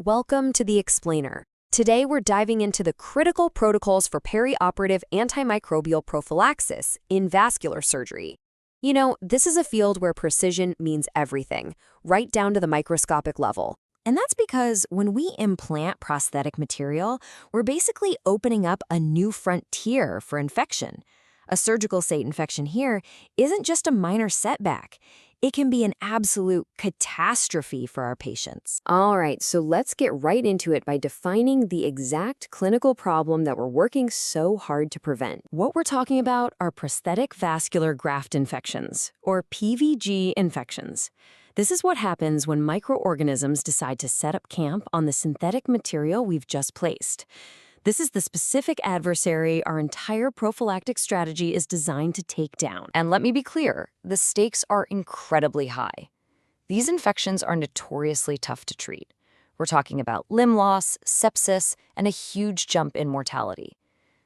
Welcome to The Explainer. Today we're diving into the critical protocols for perioperative antimicrobial prophylaxis in vascular surgery. You know, this is a field where precision means everything, right down to the microscopic level. And that's because when we implant prosthetic material, we're basically opening up a new frontier for infection. A surgical site infection here isn't just a minor setback. It can be an absolute catastrophe for our patients. All right, so let's get right into it by defining the exact clinical problem that we're working so hard to prevent. What we're talking about are prosthetic vascular graft infections, or PVG infections. This is what happens when microorganisms decide to set up camp on the synthetic material we've just placed. This is the specific adversary our entire prophylactic strategy is designed to take down. And let me be clear, the stakes are incredibly high. These infections are notoriously tough to treat. We're talking about limb loss, sepsis, and a huge jump in mortality.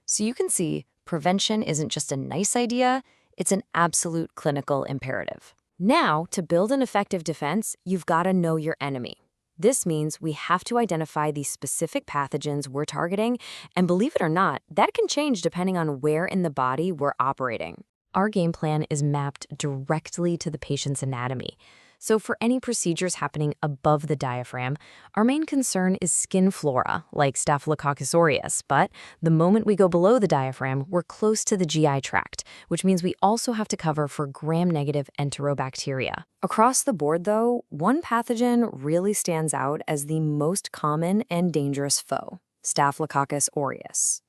So you can see, prevention isn't just a nice idea, it's an absolute clinical imperative. Now, to build an effective defense, you've got to know your enemy. This means we have to identify the specific pathogens we're targeting, and believe it or not, that can change depending on where in the body we're operating. Our game plan is mapped directly to the patient's anatomy. So for any procedures happening above the diaphragm, our main concern is skin flora, like Staphylococcus aureus, but the moment we go below the diaphragm, we're close to the GI tract, which means we also have to cover for gram-negative enterobacteria. Across the board, though, one pathogen really stands out as the most common and dangerous foe, Staphylococcus aureus.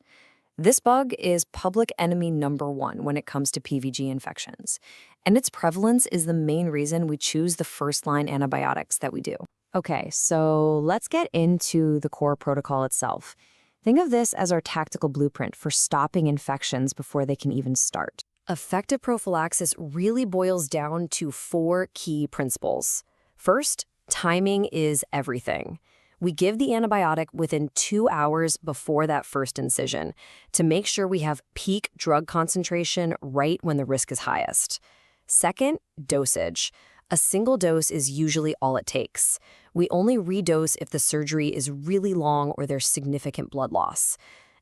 This bug is public enemy number one when it comes to PVG infections, and its prevalence is the main reason we choose the first-line antibiotics that we do. Okay, so let's get into the core protocol itself. Think of this as our tactical blueprint for stopping infections before they can even start. Effective prophylaxis really boils down to 4 key principles. First, timing is everything. We give the antibiotic within 2 hours before that first incision to make sure we have peak drug concentration right when the risk is highest. Second, dosage. A single dose is usually all it takes. We only redose if the surgery is really long or there's significant blood loss.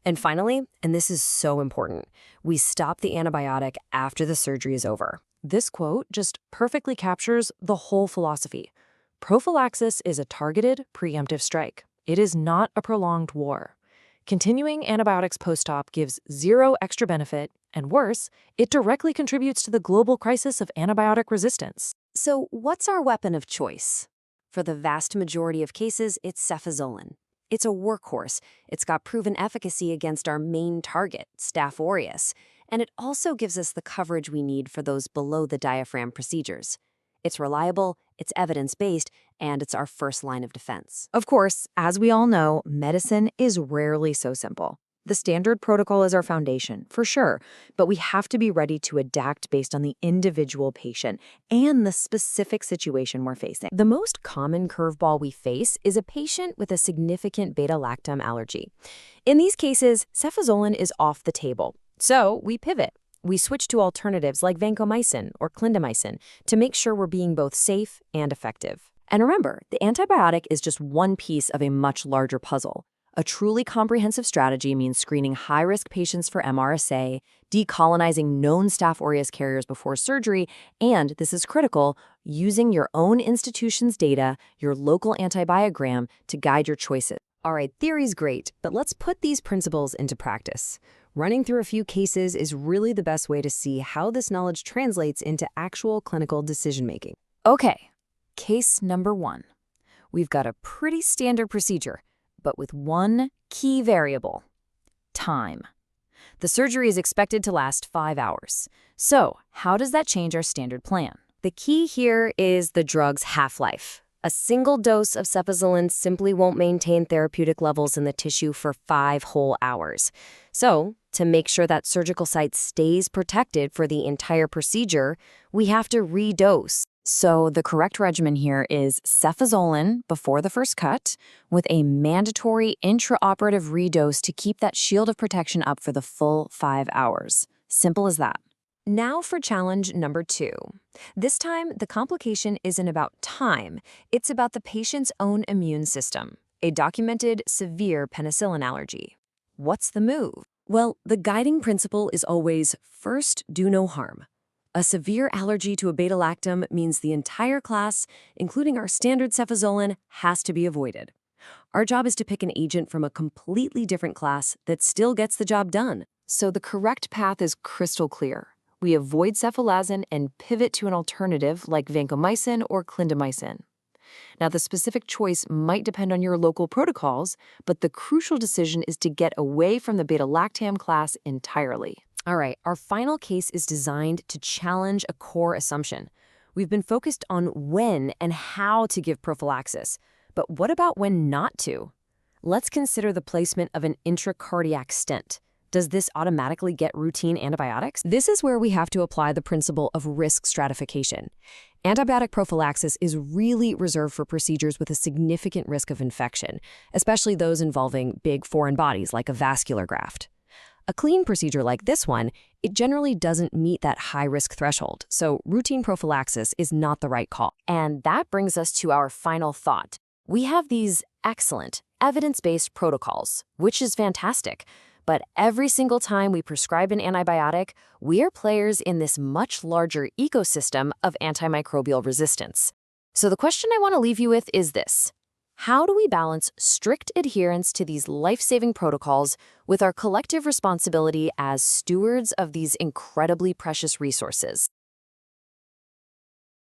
And finally, and this is so important, we stop the antibiotic after the surgery is over. This quote just perfectly captures the whole philosophy. Prophylaxis is a targeted, preemptive strike. It is not a prolonged war. Continuing antibiotics post-op gives zero extra benefit, and worse, it directly contributes to the global crisis of antibiotic resistance. So what's our weapon of choice? For the vast majority of cases, it's cefazolin. It's a workhorse. It's got proven efficacy against our main target, Staph aureus, and it also gives us the coverage we need for those below-the-diaphragm procedures. It's reliable, it's evidence-based, and it's our first line of defense. Of course, as we all know, medicine is rarely so simple. The standard protocol is our foundation, for sure, but we have to be ready to adapt based on the individual patient and the specific situation we're facing. The most common curveball we face is a patient with a significant beta-lactam allergy. In these cases, cefazolin is off the table, so we pivot. We switch to alternatives like vancomycin or clindamycin to make sure we're being both safe and effective. And remember, the antibiotic is just one piece of a much larger puzzle. A truly comprehensive strategy means screening high-risk patients for MRSA, decolonizing known Staph aureus carriers before surgery, and, this is critical, using your own institution's data, your local antibiogram, to guide your choices. All right, theory's great, but let's put these principles into practice. Running through a few cases is really the best way to see how this knowledge translates into actual clinical decision-making. Okay, case number 1. We've got a pretty standard procedure, but with one key variable: time. The surgery is expected to last 5 hours. So, how does that change our standard plan? The key here is the drug's half-life. A single dose of cefazolin simply won't maintain therapeutic levels in the tissue for 5 whole hours. So, to make sure that surgical site stays protected for the entire procedure, we have to redose. So the correct regimen here is cefazolin before the first cut with a mandatory intraoperative redose to keep that shield of protection up for the full 5 hours. Simple as that. Now for challenge number 2. This time, the complication isn't about time. It's about the patient's own immune system. a documented severe penicillin allergy. What's the move? Well, the guiding principle is always first, do no harm. A severe allergy to a beta-lactam means the entire class, including our standard cefazolin, has to be avoided. Our job is to pick an agent from a completely different class that still gets the job done. So the correct path is crystal clear. We avoid cefalazine and pivot to an alternative like vancomycin or clindamycin. Now, the specific choice might depend on your local protocols, but the crucial decision is to get away from the beta-lactam class entirely. All right, our final case is designed to challenge a core assumption. We've been focused on when and how to give prophylaxis, but what about when not to? Let's consider the placement of an intracardiac stent. Does this automatically get routine antibiotics? This is where we have to apply the principle of risk stratification. Antibiotic prophylaxis is really reserved for procedures with a significant risk of infection, especially those involving big foreign bodies like a vascular graft. A clean procedure like this one, it generally doesn't meet that high-risk threshold, so routine prophylaxis is not the right call. And that brings us to our final thought. We have these excellent, evidence-based protocols, which is fantastic. But every single time we prescribe an antibiotic, we are players in this much larger ecosystem of antimicrobial resistance. So the question I want to leave you with is this. How do we balance strict adherence to these life-saving protocols with our collective responsibility as stewards of these incredibly precious resources?